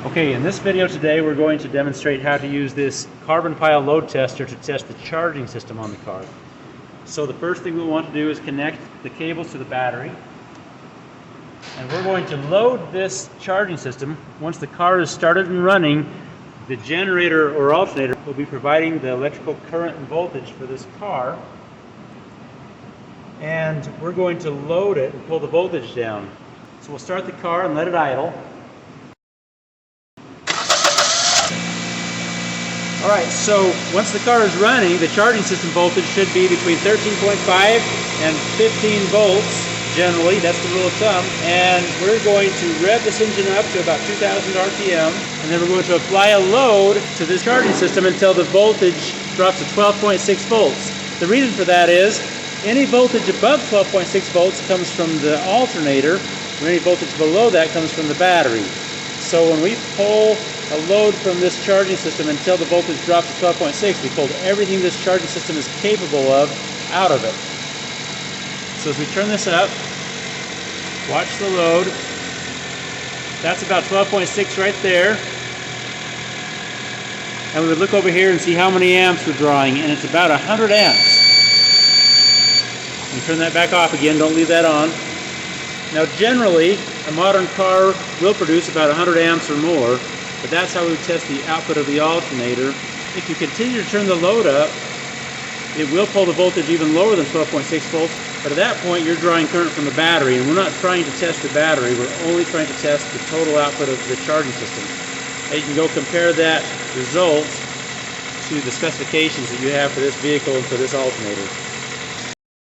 Okay, in this video today we're going to demonstrate how to use this carbon pile load tester to test the charging system on the car. So the first thing we want to do is connect the cables to the battery. And we're going to load this charging system. Once the car is started and running, the generator or alternator will be providing the electrical current and voltage for this car. And we're going to load it and pull the voltage down. So we'll start the car and let it idle. Alright, so once the car is running, the charging system voltage should be between 13.5 and 15 volts, generally, that's the rule of thumb. And we're going to rev this engine up to about 2,000 RPM, and then we're going to apply a load to this charging system until the voltage drops to 12.6 volts. The reason for that is, any voltage above 12.6 volts comes from the alternator, and any voltage below that comes from the battery. So when we pull a load from this charging system until the voltage drops to 12.6, we pulled everything this charging system is capable of out of it. So as we turn this up, watch the load. That's about 12.6 right there. And we would look over here and see how many amps we're drawing, and it's about 100 amps. And turn that back off again, don't leave that on. Now generally, a modern car will produce about 100 amps or more, but that's how we test the output of the alternator. If you continue to turn the load up, it will pull the voltage even lower than 12.6 volts, but at that point you're drawing current from the battery, and we're not trying to test the battery, we're only trying to test the total output of the charging system. Now you can go compare that result to the specifications that you have for this vehicle and for this alternator.